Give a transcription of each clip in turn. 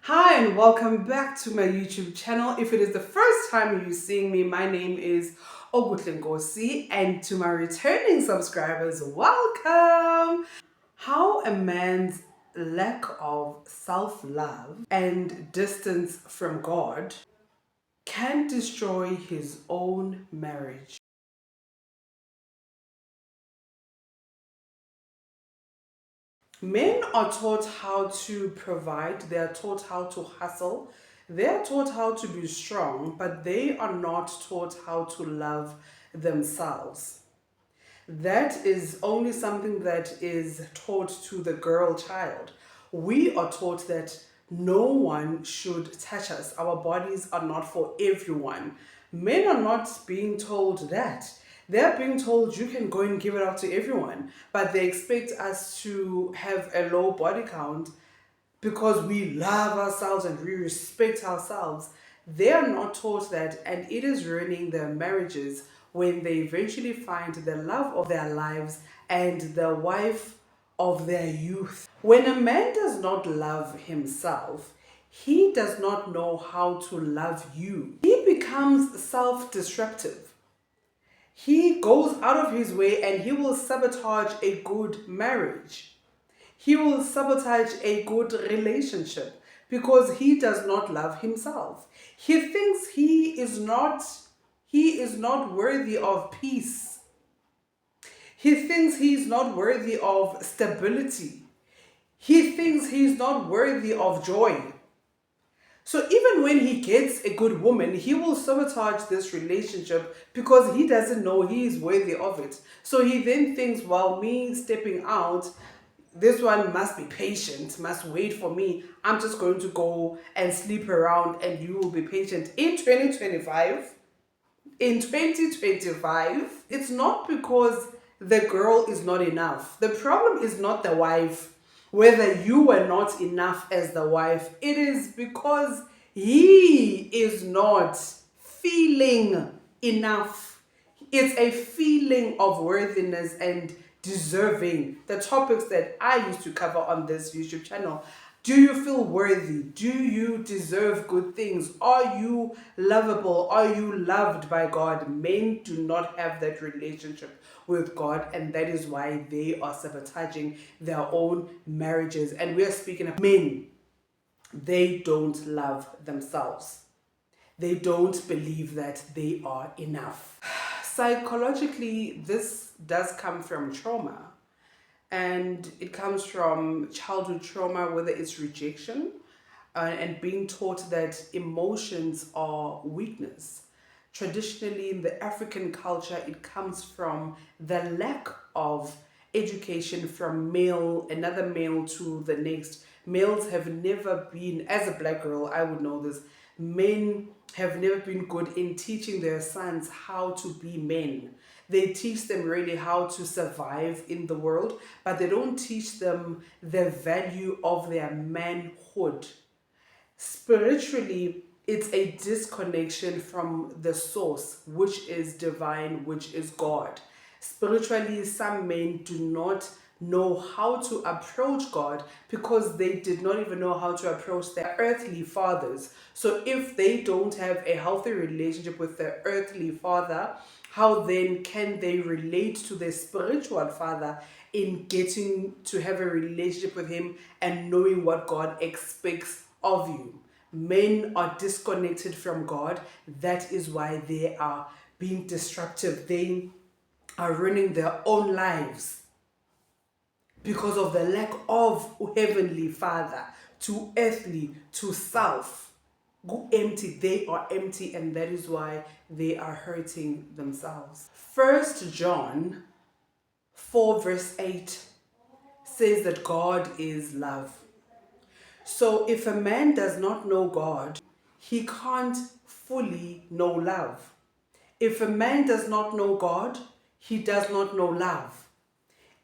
Hi and welcome back to my YouTube channel. If it is the first time you're seeing me, my name is Ogutlengosi, and to my returning subscribers, welcome. How a man's lack of self-love and distance from God can destroy his own marriage. Men are taught how to provide, they are taught how to hustle, they are taught how to be strong, but they are not taught how to love themselves. That is only something that is taught to the girl child. We are taught that no one should touch us. Our bodies are not for everyone. Men are not being told that. They're being told you can go and give it out to everyone, but they expect us to have a low body count because we love ourselves and we respect ourselves. They are not taught that, and it is ruining their marriages when they eventually find the love of their lives and the wife of their youth. When a man does not love himself, he does not know how to love you. He becomes self destructive. He goes out of his way and he will sabotage a good marriage. He will sabotage a good relationship because he does not love himself. He thinks he is not worthy of peace. He thinks he's not worthy of stability. He thinks he's not worthy of joy. So even when he gets a good woman, he will sabotage this relationship because he doesn't know he is worthy of it. So he then thinks, well, me stepping out, this one must be patient, must wait for me. I'm just going to go and sleep around and you will be patient. In 2025, it's not because the girl is not enough. The problem is not the wife, whether you were not enough as the wife. It is because he is not feeling enough. It's a feeling of worthiness and deserving. The topics that I used to cover on this YouTube channel. Do you feel worthy? Do you deserve good things? Are you lovable? Are you loved by God? Men do not have that relationship with God, and that is why they are sabotaging their own marriages. And we are speaking of men. They don't love themselves. They don't believe that they are enough. Psychologically, this does come from trauma, and it comes from childhood trauma, whether it's rejection and being taught that emotions are weakness. Traditionally, in the African culture, it comes from the lack of education from another male to the next. Males have never been, as a black girl, I would know this, men have never been good in teaching their sons how to be men. They teach them really how to survive in the world, but they don't teach them the value of their manhood. Spiritually, it's a disconnection from the source, which is divine, which is God. Spiritually, some men do not know how to approach God because they did not even know how to approach their earthly fathers. So if they don't have a healthy relationship with their earthly father, how then can they relate to their spiritual father in getting to have a relationship with him and knowing what God expects of you? Men are disconnected from God. That is why they are being destructive. They are ruining their own lives because of the lack of heavenly father to earthly, to self. Go empty. They are empty, and that is why they are hurting themselves. First John 4 verse 8 says that God is love. So if a man does not know God, he can't fully know love. If a man does not know God, he does not know love.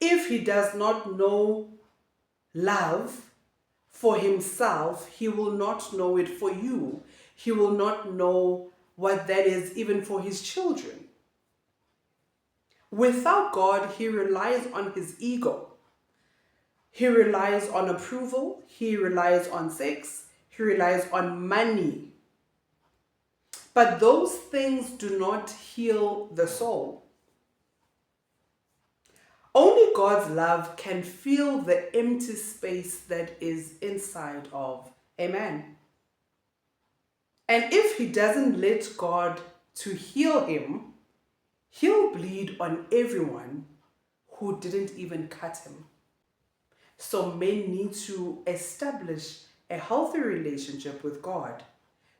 If he does not know love for himself, he will not know it for you. He will not know what that is even for his children. Without God, he relies on his ego. He relies on approval. He relies on sex. He relies on money. But those things do not heal the soul. Only God's love can fill the empty space that is inside of a man. And if he doesn't let God to heal him, he'll bleed on everyone who didn't even cut him. So men need to establish a healthy relationship with God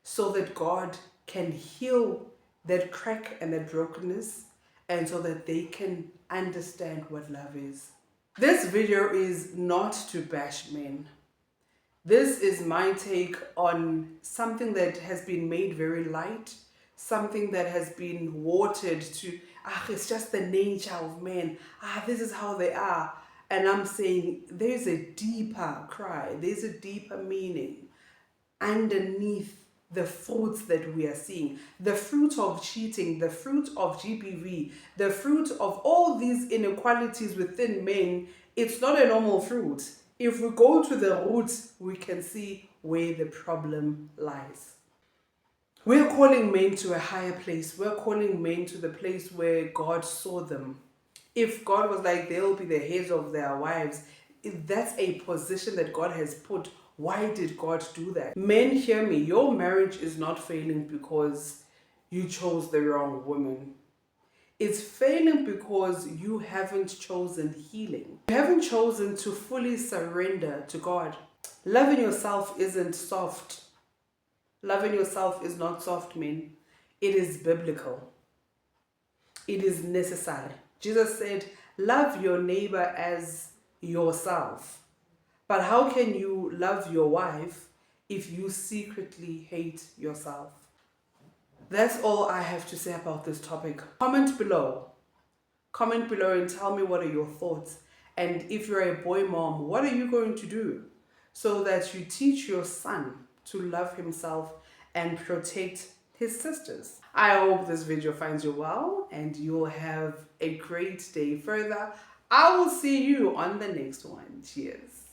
so that God can heal that crack and that brokenness, and so that they can understand what love is. This video is not to bash men. This is my take on something that has been made very light, something that has been watered to, it's just the nature of men. This is how they are. And I'm saying there's a deeper cry, there's a deeper meaning underneath the fruits that we are seeing. The fruit of cheating, the fruit of GBV, the fruit of all these inequalities within men, it's not a normal fruit. If we go to the root, we can see where the problem lies. We're calling men to a higher place. We're calling men to the place where God saw them. If God was like, they'll be the heads of their wives, if that's a position that God has put, why did God do that? Men, hear me. Your marriage is not failing because you chose the wrong woman. It's failing because you haven't chosen healing. You haven't chosen to fully surrender to God. Loving yourself isn't soft. Loving yourself is not soft, men. It is biblical. It is necessary. Jesus said, love your neighbor as yourself. But how can you love your wife if you secretly hate yourself? That's all I have to say about this topic. Comment below. Comment below and tell me what are your thoughts. And if you're a boy mom, what are you going to do so that you teach your son to love himself and protect his sisters? I hope this video finds you well and you'll have a great day further. I will see you on the next one. Cheers.